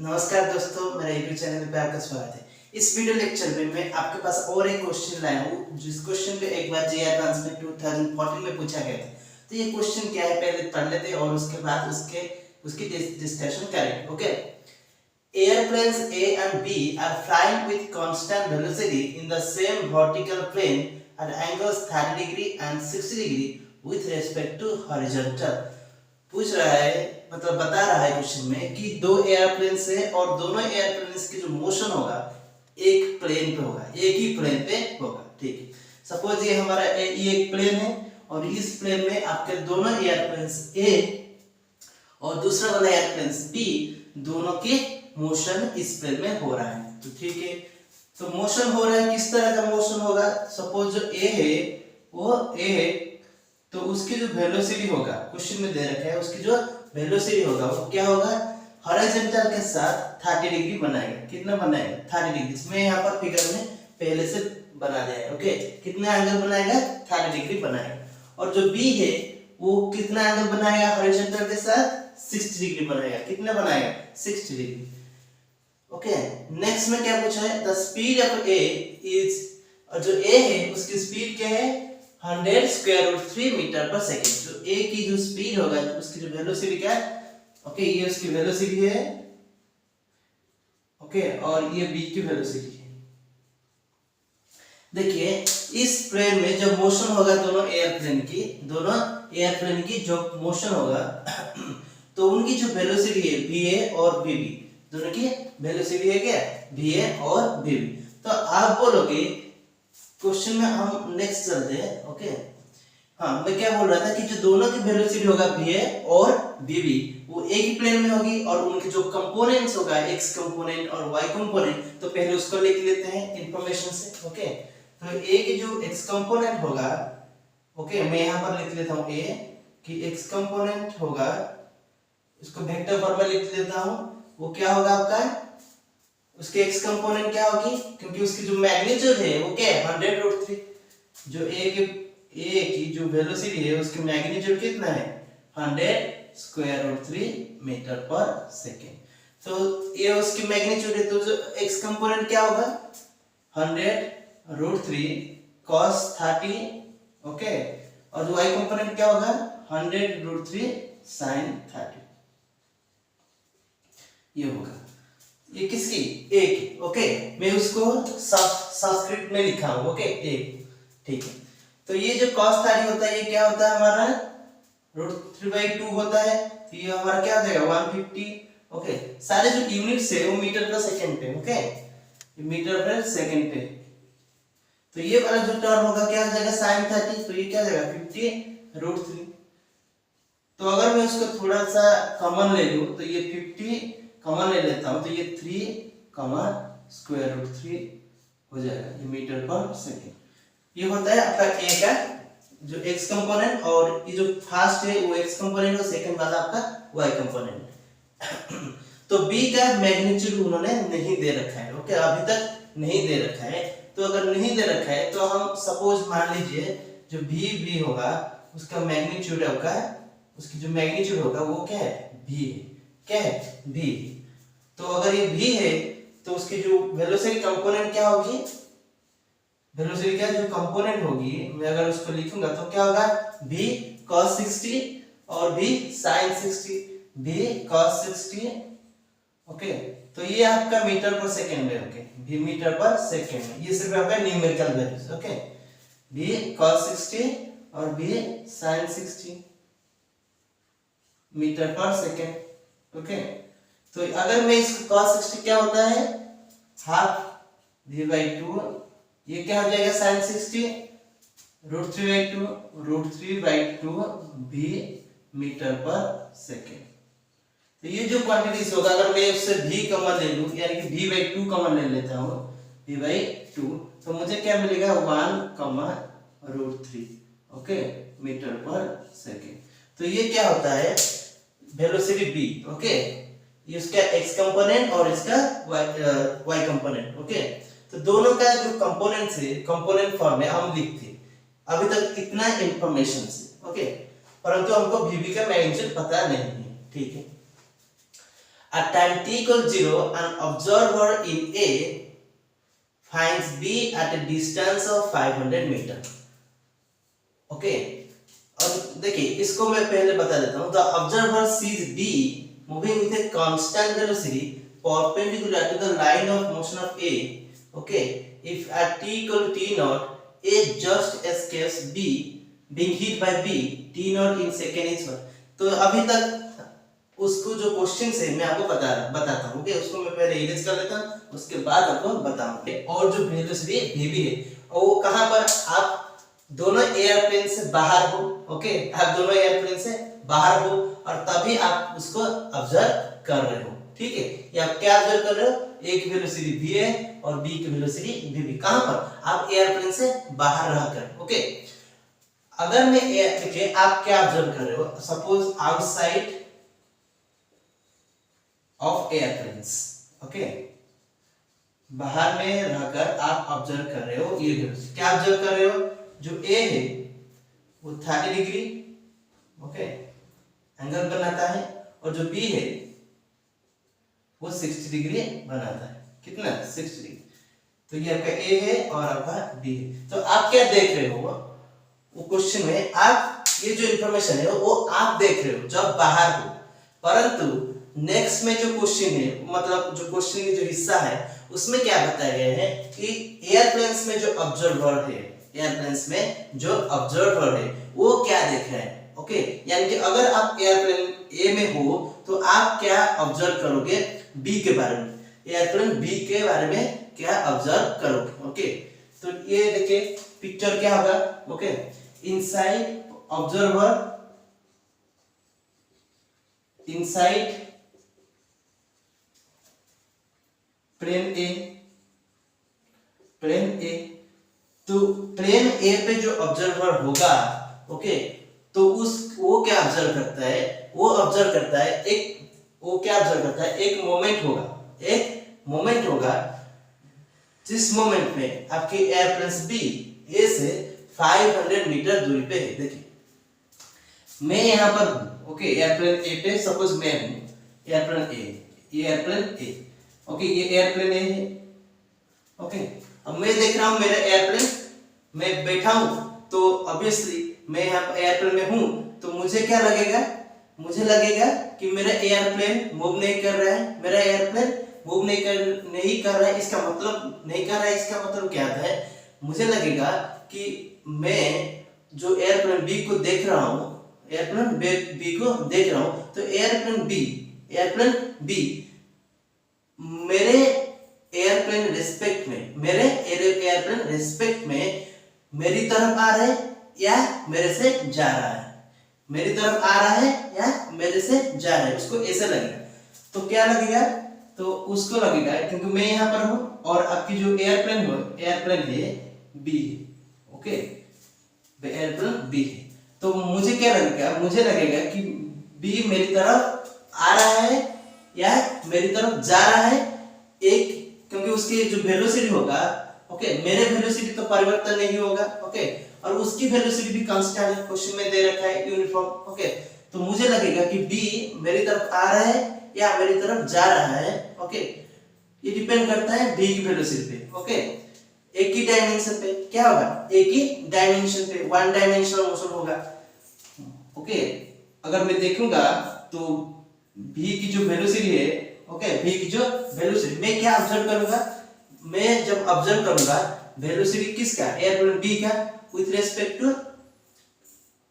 नमस्कार दोस्तों, मेरा यूट्यूब चैनल पे आपका स्वागत है। इस वीडियो लेक्चर में मैं आपके पास और एक क्वेश्चन लाया हूँ, जिस क्वेश्चन पे एक बार जे एडवांस में 2014 में पूछा गया था। तो ये क्वेश्चन क्या है पहले पढ़ लेते हैं और उसके बाद उसकी डिस्कशन करेंगे। Okay, airplanes A and B are flying with constant velocity in the same vertical plane at angles 30 degree and 60 degree with respect to horizontal। पूछ रहा है, मतलब बता रहा है क्वेश्चन में कि दो एयरप्लेन्स है और दोनों एयरप्लेन्स की जो मोशन होगा एक प्लेन पे होगा, एक ही प्लेन पे होगा। ठीक है, सपोज ये हमारा ये एक प्लेन है और इस प्लेन में आपके दोनों एयरप्लेन्स ए और दूसरा वाला एयरप्लेन्स बी, दोनों के मोशन इस प्लेन में हो रहा है। तो ठीक है, तो मोशन हो रहा है, किस तरह का मोशन होगा? सपोज जो ए है वो ए है, तो उसकी जो वेलोसिटी होगा, क्वेश्चन में दे रखा है, उसकी जो वेलोसिटी होगा वो क्या होगा? हॉरिजॉन्टल के साथ 30 डिग्री बनाएगा। कितना बनाएगा? 30 डिग्री। इसमें यहाँ पर फिगर में पहले से बना दिया है। ओके, कितना एंगल बनाएगा? 30 डिग्री बनाएगा। और जो बी है वो कितना एंगल बनाएगा? हॉरिजॉन्टल के साथ 60 डिग्री बनाएगा। कितना बनाएगा? 60 डिग्री। ओके, नेक्स्ट में क्या पूछा है? The speed of A is, और जो ए है उसकी स्पीड क्या है? 100 स्क्वायर रूट 3 मीटर पर सेकेंड। जो ए की जो स्पीड होगा, उसकी जो वेलोसिटी क्या है? ओके, ये उसकी वेलोसिटी है। ओके, और ये बी की वेलोसिटी है। देखिए, इस प्लेन में जब मोशन होगा दोनों एयरप्लेन की जो मोशन होगा तो उनकी जो वेलोसिटी है वी ए और वी बी, दोनों की वेलोसिटी है क्या? वी ए और वी बी। तो आप बोलोगे, क्वेश्चन में हम नेक्स्ट चलते हैं। ओके, हाँ, मैं क्या बोल रहा था कि जो दोनों की वेलोसिटी होगा वी ए और वी बी, वो एक ही प्लेन में होगी और उनके जो कंपोनेंट्स होगा एक्स कंपोनेंट और वाई कंपोनेंट, तो पहले उसको लिख लेते हैं इंफॉर्मेशन से। ओके, तो ए की जो एक्स कंपोनेंट होगा, ओके, मैं यहाँ पर लिख लेता हूँ ए कि एक्स कंपोनेंट होगा, इसको वेक्टर फॉर्म में लिख लेता हूँ। वो क्या होगा आपका? उसके एक्स कंपोनेंट क्या होगी? क्योंकि उसकी जो मैग्नीट्यूड है वो क्या है? 100 रूट 3। जो ए की जो वेलोसिटी है उसकी मैग्नीट्यूड कितना है? 100 स्क्वायर रूट 3 मीटर पर सेकेंड। तो ये उसकी मैग्नीट्यूड है, तो जो एक्स कंपोनेंट क्या होगा? 100 रूट 3 cos 30। ओके, और जो वाई कंपोनेंट क्या होगा? 100 रूट 3 sin 30। ये होगा, ये किसकी? ए की। ओके, मैं उसको संस्कृत में लिखा हूं। ओके, ए, ठीक है। तो ये जो cos 30 होता है, ये क्या होता है हमारा? √3/2 होता है। तो ये हमारा क्या हो जाएगा? 150। ओके, सारे जो यूनिट्स है वो मीटर पर सेकंड पे। ओके, ये मीटर पर सेकंड पे। तो ये वाला जो टर्म होगा क्या हो जाएगा? sin 30। तो ये क्या हो जाएगा? 50 √3। तो अगर मैं उसको थोड़ा सा कॉमन ले लूं, तो ये 50 कॉमन ले लेता हूं, तो ये 3 स्क्वायर रूट 3 हो जाएगा, ये मीटर पर सेकेंड। ये होता है आपका ए का जो एक्स कंपोनेंट, और ये जो फर्स्ट है वो एक्स कंपोनेंट और सेकंड वाला आपका वाई कंपोनेंट। तो बी का मैग्नीट्यूड उन्होंने नहीं दे रखा है। ओके, अभी तक नहीं दे रखा है। तो अगर नहीं दे रखा है तो हम सपोज मान लीजिए जो बी होगा उसका मैग्नीट्यूड होगा, उसकी जो मैग्नीट्यूड होगा वो क्या है? भी है। क्या है? भी। तो अगर ये भी है तो उसकी जो वेलोसिटी कंपोनेंट क्या होगी? वेलोसिटी का जो कंपोनेंट होगी, मैं अगर उसको लिखूंगा तो क्या होगा? v cos 60 और v sin 60। v cos 60। Okay, तो ये आपका मीटर पर सेकंड है। ओके, v मीटर पर सेकंड है। ये सिर्फ आपका numerical values. Okay, v cos 60 और v sin 60 मीटर पर सेकंड। ओके, तो अगर मैं इसको cos 60 क्या होता है? Half v/2। ये क्या हो जाएगा? sin 60 √3/2 √3/2 v मीटर पर सेकंड। तो ये जो क्वांटिटीज होगा, अगर मैं उससे v कॉमन ले लूं, यानी कि v/2 कॉमन ले लेता हूं, v/2, तो मुझे क्या मिलेगा? 1 √3। ओके, मीटर पर सेकंड। तो ये क्या होता है? Velocity v। ओके, ये इसका x कंपोनेंट और इसका y कंपोनेंट। ओके, तो दोनों का जो कंपोनेंट्स है कंपोनेंट फॉर्म में हम लिखते हैं। अभी तक इतना इंफॉर्मेशन से। ओके, परंतु हमको vb का मैग्नीट्यूड पता नहीं है। ठीक है, At time t equals 0, an observer in A finds B at a distance of 500 meter. Okay, और देखिए इसको मैं पहले बता देता हूँ. The observer sees B moving with a constant velocity perpendicular to the line of motion of A. Okay, if at t equal to t naught, A just escapes B being hit by B, t naught in second is 1. तो अभी तक उसको जो question से मैं आपको बताता हूँ. ओके, उसको मैं पहले इरेज कर लेता हूँ, उसके बाद आपको बताऊंगा. और जो वेलोसिटी v है वो कहाँ पर, आप दोनों एयरप्लेन से बाहर हो. ओके, आप दोनों एयरप्लेन से बाहर हो और तभी आप उसको ऑब्जर्व कर रहे हो. ठीक है, ये आप क्या ऑब्जर्व कर रहे हो, एक वेलोसिटी v है और b की वेलोसिटी v. कहाँ पर, आप एयरप्लेन से बाहर रहकर. ओके, अगर मैं देखिए आप क्या ऑब्जर्व कर रहे हो, suppose outside of airplanes. Okay, बाहर में रहकर आप ऑब्जर्व कर रहे हो. ये क्या ऑब्जर्व कर रहे हो, जो A है वो 30 डिग्री ओके एंगल बनाता है और जो B है वो 60 डिग्री बनाता है. कितना, 60 डिग्री. तो ये आपका A है और आपका B है. तो आप क्या देख रहे हो, वो क्वेश्चन में आप ये जो इंफॉर्मेशन है वो आप देख रहे हो जब बाहर हो. परंतु नेक्स्ट में जो क्वेश्चन है, मतलब जो क्वेश्चन की जो हिस्सा है उसमें क्या बताया गया है कि एयरप्लेन्स में जो ऑब्जर्वर है, एयरप्लेन्स में जो ऑब्जर्वर है वो क्या देख रहे हैं. ओके, यानी कि अगर आप एयरप्लेन ए में हो तो आप क्या ऑब्जर्व करोगे, बी के बारे में, एयरप्लेन बी के बारे में क्या ऑब्जर्व करोगे. ओके, तो ये देखिए पिक्चर क्या होगा. Okay, inside observer, inside plane A, plane A. तो प्लेन ए पे जो ऑब्जर्वर होगा, ओके, तो वो क्या ऑब्जर्व करता है, वो ऑब्जर्व करता है वो क्या ऑब्जर्व करता है, एक मोमेंट होगा, एक मोमेंट होगा. जिस मोमेंट में आपके एयरप्लेन बी ए से 500 मीटर दूरी पे है. देखिए मैं यहां पर हूं. ओके, एयरप्लेन ए पे सपोज मैं हूं, एयरप्लेन ए, ये एयरप्लेन ए. ओके, ये एयरप्लेन ए है. ओके, अब मैं देख रहा हूं मेरा एयरप्लेन, मैं बैठा हूं तो ऑब्वियसली मैं यहाँ पर एयरप्लेन में हूं तो मुझे क्या लगेगा, मुझे लगेगा कि मेरा एयरप्लेन मूव नहीं कर रहा है, मेरा एयरप्लेन मूव नहीं कर रहा है. इसका मतलब नहीं कर रहा है, इसका मतलब क्या है, मुझे लगेगा कि मैं जो एयरप्लेन बी को देख रहा हूं, एयरप्लेन बी को देख रहा हूं, तो एयरप्लेन बी मेरे एयरप्लेन रिस्पेक्ट में, मेरे एयरप्लेन रिस्पेक्ट में मेरी तरफ आ रहा है या मेरे से जा रहा है, मेरी तरफ आ रहा है या मेरे से जा रहा है, उसको ऐसे लगेगा. तो क्या लगेगा, तो उसको लगेगा क्योंकि मैं यहाँ पर हूँ और आपकी जो एयरप्लेन है बी है. ओके, एयरप्लेन बी है, तो मुझे क्या लगेगा, मुझे लगेगा कि बी मेरी तरफ आ रहा है या मेरी तरफ जा रहा है. एक, क्योंकि उसकी जो वेलोसिटी होगा, ओके, मेरे वेलोसिटी तो परिवर्तन नहीं होगा. ओके, और उसकी वेलोसिटी भी कांस्टेंट है, क्वेश्चन में दे रखा है यूनिफॉर्म. ओके, तो मुझे लगेगा कि बी मेरी तरफ आ रहा है या मेरी तरफ जा रहा है. ओके, ये डिपेंड करता है बी की वेलोसिटी पे. ओके, एक ही डायमेंशन पे क्या होगा, एक ही डायमेंशन पे वन डायमेंशनल मोशन होगा. ओके, अगर मैं देखूंगा तो v की जो वेलोसिटी है, ओके, v की जो वेलोसिटी, मैं क्या ऑब्जर्व करूंगा, मैं जब ऑब्जर्व करूंगा वेलोसिटी किसका, एयरप्लेन बी का विथ रिस्पेक्ट टू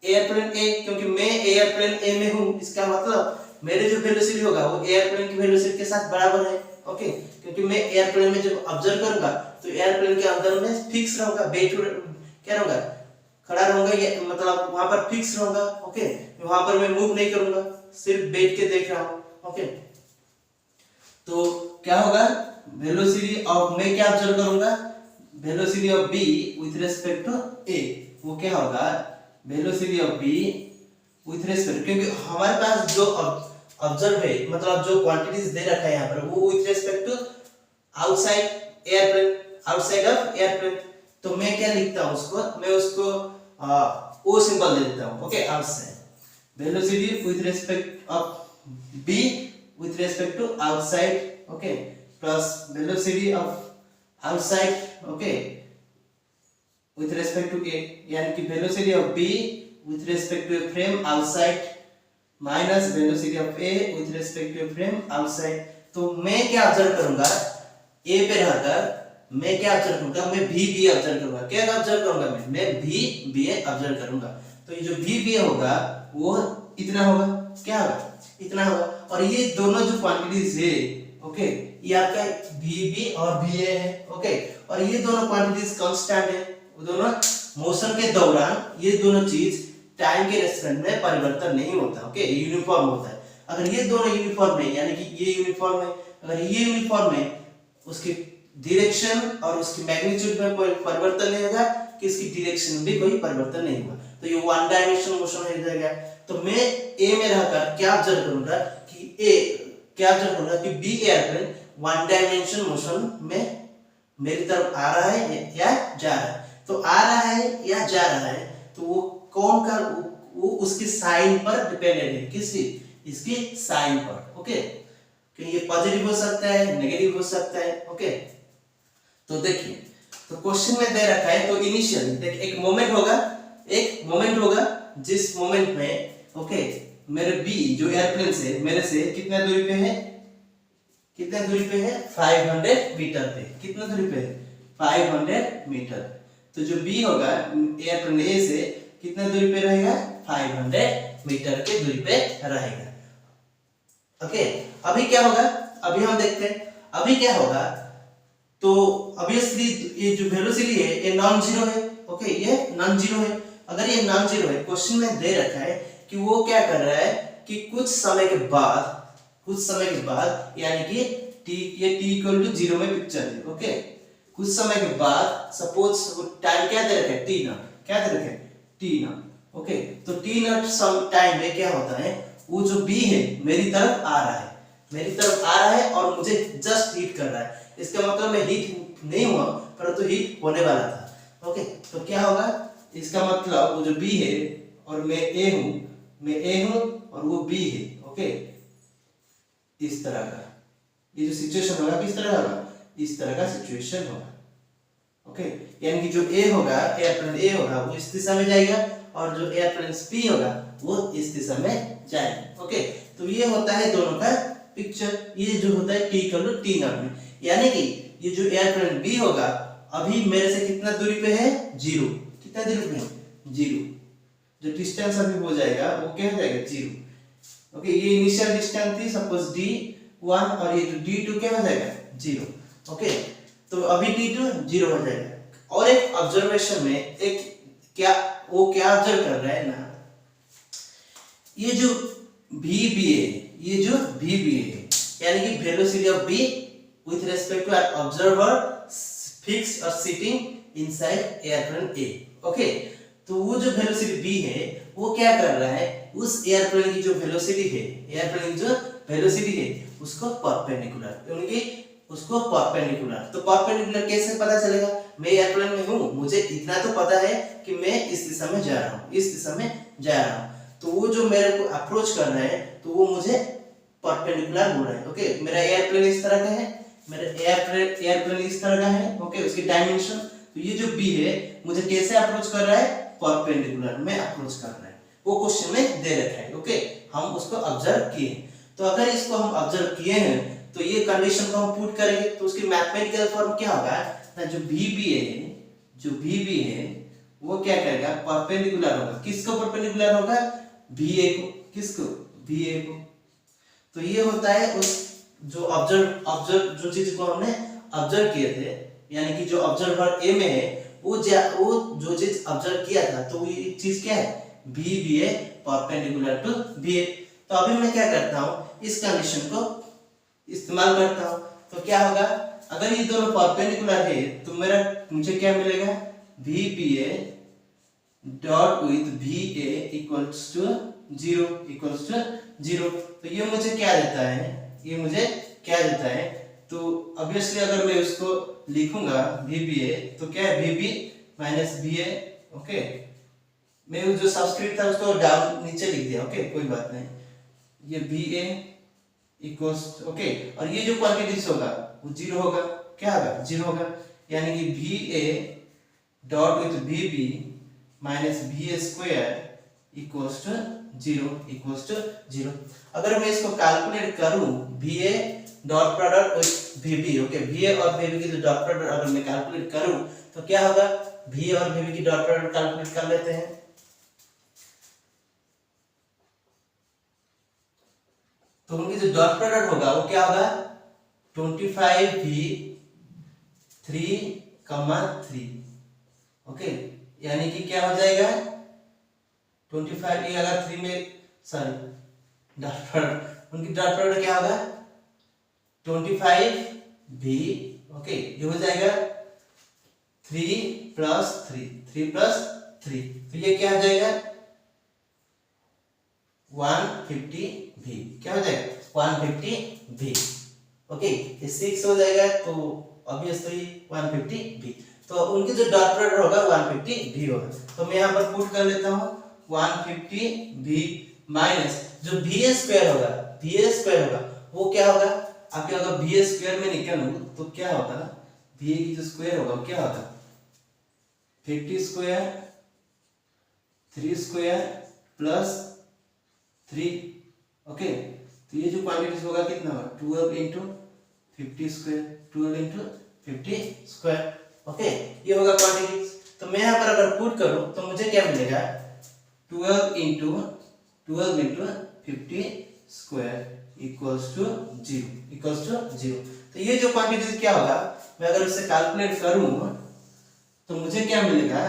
एयरप्लेन ए, क्योंकि मैं एयरप्लेन ए में हूं, इसका मतलब मेरे जो वेलोसिटी होगा वो एयरप्लेन की वेलोसिटी के साथ बराबर है. ओके, क्योंकि मैं एयरप्लेन में जब ऑब्जर्व करूंगा तो एयरप्लेन के अंदर में फिक्स रहूंगा, बैठ क्या रहूंगा, खड़ा रहूंगा, ये मतलब वहां पर फिक्स रहूंगा. ओके, वहां पर मैं मूव नहीं करूंगा, सिर्फ बैठ के देख रहा हूं. ओके, तो क्या होगा, वेलोसिटी ऑफ, मैं क्या ऑब्जर्व करूंगा, velocity of B with respect to A, वो क्या होगा, velocity of B with respect, क्योंकि हमारे पास जो ऑब्जर्व है, मतलब जो क्वांटिटीज दे रखा है यहाँ पर, वो with respect to outside airplane, outside of airplane. तो मैं क्या लिखता हूँ उसको, मैं उसको ओ सिंबल दे देता हूँ. Okay, outside velocity with respect of B with respect to outside, okay, plus velocity of outside, okay, with respect to a, यानी कि velocity of b with respect to a frame outside minus velocity of a with respect to a frame outside। तो मैं क्या observe करूंगा, a पे रहकर मैं क्या ऑब्जर्व करूंगा, मैं भी बी ऑब्जर्व करूंगा। क्या ऑब्जर्व करूंगा, मैं भी बी ऑब्जर्व करूंगा। तो ये जो भी बी होगा वो इतना होगा, क्या होगा, इतना होगा। और ये दोनों जो क्वांटिटीज है, ओके, ये आपका भी बी और भी ए है, ओके, और ये दोनों क्वांटिटीज कांस्टेंट है। वो दोनों मोशन के दौरान ये दोनों चीज टाइम के रेस्पेक्ट में परिवर्तन नहीं होता, ओके, यूनिफॉर्म होता है। अगर ये दोनों यूनिफॉर्म है, यानी कि ये यूनिफॉर्म है, अगर ये यूनिफॉर्म है, उसकी डायरेक्शन और उसकी मैग्नीट्यूड में कोई परिवर्तन नहीं होगा, कि इसकी डायरेक्शन में भी कोई परिवर्तन नहीं होगा, तो ये वन डायमेंशनल मोशन हो जाएगा। तो मैं ए में रहकर क्या ऑब्जर्व करूंगा कि B airplane one dimensional motion में मेरी तरफ आ रहा है या जा रहा है। तो आ रहा है या जा रहा है, तो वो कौन का, वो उसकी साइन पर डिपेंडेंट है, किसकी, इसकी साइन पर, ओके, कि ये पॉजिटिव हो सकता है, नेगेटिव हो सकता है, ओके। तो देखिए, तो क्वेश्चन में दे रखा है, तो इनिशियली देख एक मोमेंट होगा जिस मोमेंट में, ओके, मेरे बी जो एयरप्लेन से मेरे से कितना दूरी पे है, 500 मीटर पे, कितना दूरी पे है, 500 मीटर। तो जो बी होगा एयरप्लेन ए से कितना दूरी पे रहेगा, 500 मीटर के दूरी पे रहेगा, ओके। अभी क्या होगा, अभी हम देखते हैं, अभी क्या होगा। तो ऑब्वियसली ये जो वेलोसिटी है ये नॉन जीरो है, ओके, ये नॉन जीरो है। अगर ये नॉन जीरो है, क्वेश्चन में दे रखा है कि वो क्या कर रहा है कि कुछ समय के बाद यानी कि t, ये t इक्वल टू 0 में पिक्चर है, ओके, कुछ समय के बाद सपोज टाइम क्या दे रखा है, t नॉट, क्या दे रखा है, t नॉट, ओके। तो t नॉट सम टाइम में क्या होता है, वो जो b है मेरी तरफ आ रहा है और मुझे जस्ट हिट कर रहा है। इसका मतलब मैं हिट नहीं हुआ, परंतु हिट होने वाला था, ओके। तो क्या होगा, इसका मतलब वो जो b है और मैं a हूं और वो b है, ओके, इस तरह का ये जो सिचुएशन होगा, किस तरह होगा, इस तरह का सिचुएशन होगा, ओके। यानी कि जो a होगा, एयरप्लेन a होगा वो इस दिशा में जाएगा और जो एयरप्लेन b होगा वो इस दिशा में जाएगा, ओके। तो ये होता है दोनों का पिक्चर, ये जो होता है t equal to t naught में, यानी कि ये जो एयरप्लेन b होगा अभी मेरे से कितना दूरी पे है, 0, कितना दूरी पे है, 0, जो डिस्टेंस अभी हो जाएगा वो क्या हो जाएगा, 0, ओके। ये इनिशियल डिस्टेंस थी सपोज d1 और ये जो d2 क्या हो जाएगा, 0, ओके। तो अभी d2 0 हो जाएगा। और एक ऑब्जर्वेशन में एक क्या ऑब्जर्व कर रहा है ना, ये जो vba है, यानी कि velocity of b with respect to an observer fixed or sitting inside airplane A, okay. तो वो जो वेलोसिटी b है वो क्या कर रहा है, उस एयरप्लेन की जो वेलोसिटी है उसको परपेंडिकुलर, तो परपेंडिकुलर कैसे पता चलेगा, मैं एयरप्लेन में हूँ, मुझे इतना तो पता है कि मैं इस दिशा में जा रहा हूँ, तो वो जो मेरे को अप्रोच कर रहा है तो वो मुझे परपेंडिकुलर बोल रहा है, ओके। मेरा एयरप्लेन इस तरह का है, ओके, उसकी डायमेंशन। तो ये जो b है मुझे कैसे अप्रोच कर रहा है, परपेंडिकुलर में अप्रोच कर रहा है, वो क्वेश्चन में दे रखा है, ओके। हम उसको ऑब्जर्व किए, तो अगर इसको हम ऑब्जर्व किए हैं तो ये कंडीशन को हम पुट करेंगे तो उसकी मैथमेटिकल फॉर्म क्या होगा ना, जो vb है वो क्या करेगा, परपेंडिकुलर होगा, किसको परपेंडिकुलर होगा, va को, किसको, va को। तो ये होता है उस जो जो चीज को हमने ऑब्जर्व किए थे, यानी कि जो ऑब्जर्वर ए में है वो जो चीज ऑब्जर्व किया था, तो ये चीज क्या है, vba परपेंडिकुलर टू va। तो अभी मैं क्या करता हूँ, इस कंडीशन को इस्तेमाल करता हूँ, तो क्या होगा, अगर ये दोनों परपेंडिकुलर है तो मुझे क्या मिलेगा, vba dot with va equals to 0। तो ये मुझे क्या देता है, तो ऑब्वियसली अगर मैं उसको लिखूंगा vba तो क्या है, vb माइनस va, ओके। मैं जो सबस्क्रिप्ट था उसको डाउन नीचे लिख दिया, ओके, कोई बात नहीं। ये va इक्वल्स ओके, और ये जो क्वांटिटीज होगा वो जीरो होगा, क्या होगा जीरो होगा, यानी कि V A dot with V B minus V A square equals to zero. अगर मैं इसको कैलकुलेट करूं V A dot product with V B, okay V A और वी बी की जो डॉट प्रोडक्ट अगर मैं कैलकुलेट करूं तो क्या होगा, वी ए और वी बी की डॉट प्रोडक्ट कैलकुलेट कर लेते हैं। तो उनकी जो डॉट प्रोडक्ट होगा वो क्या होगा 25v 3,3, ओके यानी कि क्या हो जाएगा 25 ये अगर 3 में सॉरी डॉट प्रोडक्ट उनकी डॉट प्रोडक्ट क्या होगा 25v, ओके ये हो जाएगा 3 प्लस 3 तो ये क्या हो जाएगा 150v, क्या हो जाएगा 150v, ओके ये 6 हो जाएगा तो ऑब्वियसली 150v, तो उनकी जो डॉट प्रोडक्ट होगा 150v होगा। तो मैं यहाँ पर पुट कर लेता हूँ 150v माइनस जो va स्क्वायर होगा वो क्या होगा, आपके अगर va स्क्वायर में निकालूं तो क्या होगा, va की जो स्क्वायर होगा वो क्या होगा 50 स्क्वायर 3 स्क्वायर प्लस 3, ओके तो ये जो क्वांटिटीज होगा कितना होगा 12 into 50 square 12 into 50 square, okay ये होगा क्वांटिटीज। तो मैं यहाँ पर अगर पुट करूं तो मुझे क्या मिलेगा 12 into 50 square equals to zero. तो ये जो क्वांटिटीज क्या होगा मैं अगर इससे कैलकुलेट करूं तो मुझे क्या मिलेगा,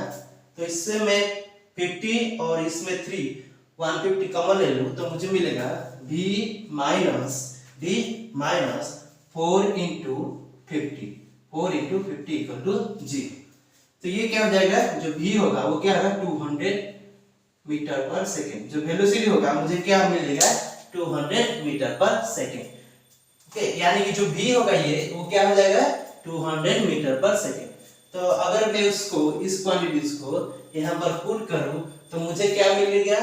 तो इससे मैं 50 और इसमें 3 150 कॉमन ले लूं तो मुझे मिलेगा v minus 4 into 50 equal to 0। तो ये क्या हो जाएगा जो v होगा वो क्या होगा 200 मीटर पर सेकेंड, जो वेलोसिटी होगा मुझे क्या मिलेगा 200 मीटर पर सेकेंड, ओके यानी कि जो v होगा ये वो क्या हो जाएगा 200 मीटर पर सेकेंड। तो अगर मैं उसको इस क्वांटिटीज को यहाँ पर पुट करूं तो मुझे क्या मिलेगा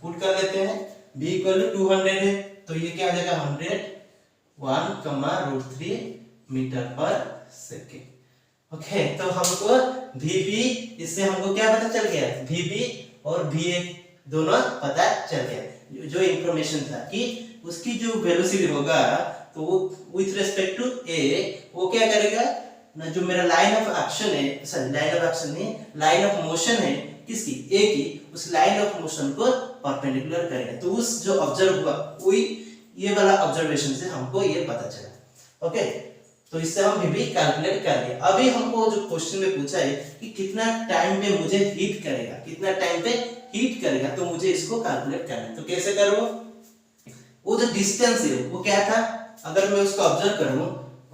पुट कर लेते हैं v इक्वल टू 200 है तो ये क्या आ जाएगा 101,3 मीटर पर सेकेंड, ओके तो हमको vb इससे हमको क्या पता चल गया vb और va दोनों पता चल गया, जो इंफॉर्मेशन था कि उसकी जो वेलोसिटी होगा तो वो विथ रेस्पेक्ट टू a वो क्या करेगा ना, जो मेरा लाइन ऑफ एक्शन है सॉरी लाइन ऑफ एक्शन नहीं लाइन ऑफ मोशन है किसकी a की, उस लाइन ऑफ मोशन को परपेंडिकुलर करेगा। तो उस जो ऑब्जर्व हुआ वही ये वाला ऑब्जर्वेशन से हमको ये पता चला, ओके तो इससे हम भी कैलकुलेट कर लिए। अभी हमको जो क्वेश्चन में पूछा है कि कितना टाइम पे मुझे हीट करेगा तो मुझे इसको कैलकुलेट करना है। तो कैसे करूं, वो जो डिस्टेंस है वो क्या था, अगर मैं उसको ऑब्जर्व करूं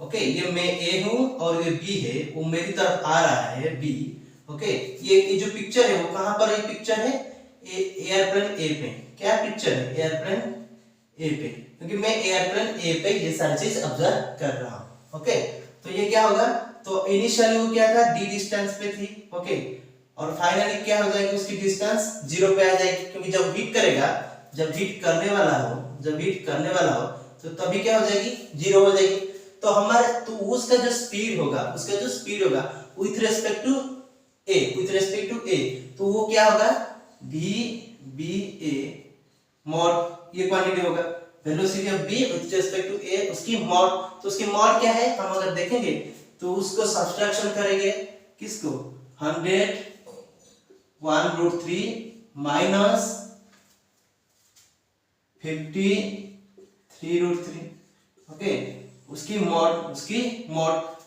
ओके ये मैं a हूं और ये b है, वो मेरी तरफ आ रहा है b, ओके ये जो पिक्चर है वो कहां पर ये पिक्चर है एयरप्लेन ए पे, क्या पिक्चर है एयरप्लेन ए पे, क्योंकि मैं एयरप्लेन ए पे ये सारी चीज ऑब्जर्व कर रहा हूं, ओके तो ये क्या होगा, तो इनिशियली वो क्या था d डिस्टेंस पे थी, ओके और फाइनली क्या हो जाएगी उसकी डिस्टेंस 0 पे आ जाएगी, क्योंकि जब हीट करने वाला हो तो तभी क्या हो जाएगी 0 हो जाएगी। तो हमारे तो उसका जो स्पीड होगा विथ रेस्पेक्ट टू a तो वो क्या होगा v मॉड, ये क्वांटिटी होगा velocity of v with respect to a उसकी मॉड, तो उसकी मॉड क्या है हम अगर देखेंगे तो उसको सब्ट्रैक्शन करेंगे किसको 100 1√3 माइनस 50 3√3, ओके उसकी मॉड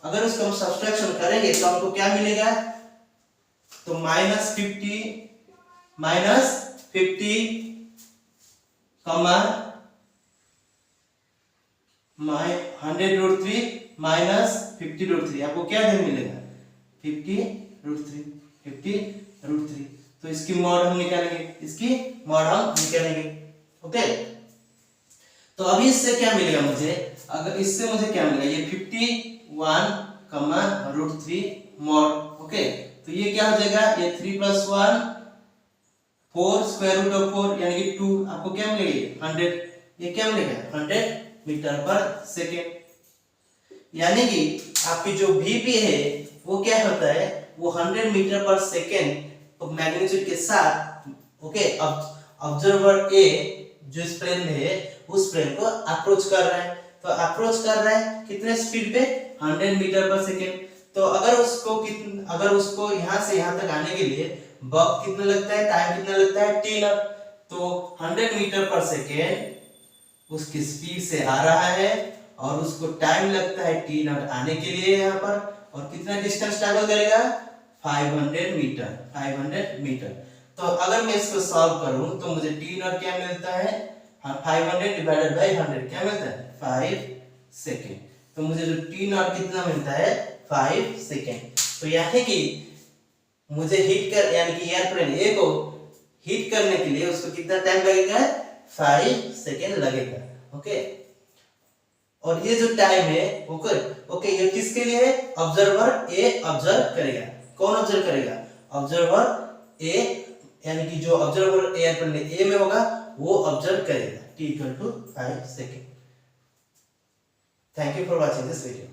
अगर उसको हम सब्ट्रैक्शन करेंगे तो हमको क्या मिलेगा, तो -50 कमा 100√3 माइनस 50√3 आपको क्या मिलेगा 50√3, तो इसकी मॉड हम निकालेंगे, ओके तो अभी इससे क्या मिलेगा मुझे, अगर इससे मुझे क्या मिलेगा ये 51,√3 मॉड, ओके तो ये क्या हो जाएगा ये 3 + 1 4 स्क्वायर रूट ऑफ 4 यानी कि 2 आपको क्या मिलेगी 100 ये क्या मिलेगा 100 मीटर पर सेकेंड। यानी कि आपकी जो Vp है वो क्या होता है, वो 100 मीटर पर सेकेंड मैग्नीट्यूड के साथ ओके ऑब्जर्वर ए जो इस प्लेन में है उस प्लेन को अप्रोच कर रहा है। तो अप्रोच कर रहा है कितने स्पीड पे 100 मीटर पर सेकेंड। तो अगर उसको यहाँ से यहाँ तक आने के लिए वक्त कितना लगता है, टाइम कितना लगता है टी नॉट। तो 100 मीटर पर सेकेंड उसकी स्पीड से आ रहा है और उसको टाइम लगता है टी नॉट आने के लिए यहाँ पर। और कितना डिस्टेंस ट्रैवल करेगा 500 मीटर। तो अगर मैं इसको सॉल्व करूं तो मुझे टी नॉट क्या मिलता है 500 डिवाइडेड बाय 100 क्या मिलता है 5 सेकेंड। तो मुझे जो टी नॉट कितना मिलता है 5 सेकेंड। तो यानी कि मुझे यानी कि एयरप्लेन ए को हीट करने के लिए उसको कितना टाइम लगेगा 5 सेकेंड लगेगा। ओके और ये जो टाइम है ओके ये किसके लिए है, ऑब्जर्वर ए ऑब्जर्व करेगा। कौन ऑब्जर्व करेगा, ऑब्जर्वर ए, यानी कि जो ऑब्जर्वर एयरप्लेन ए में होगा वो ऑब्जर्व करेगा t = 5 second. Thank you for watching this video.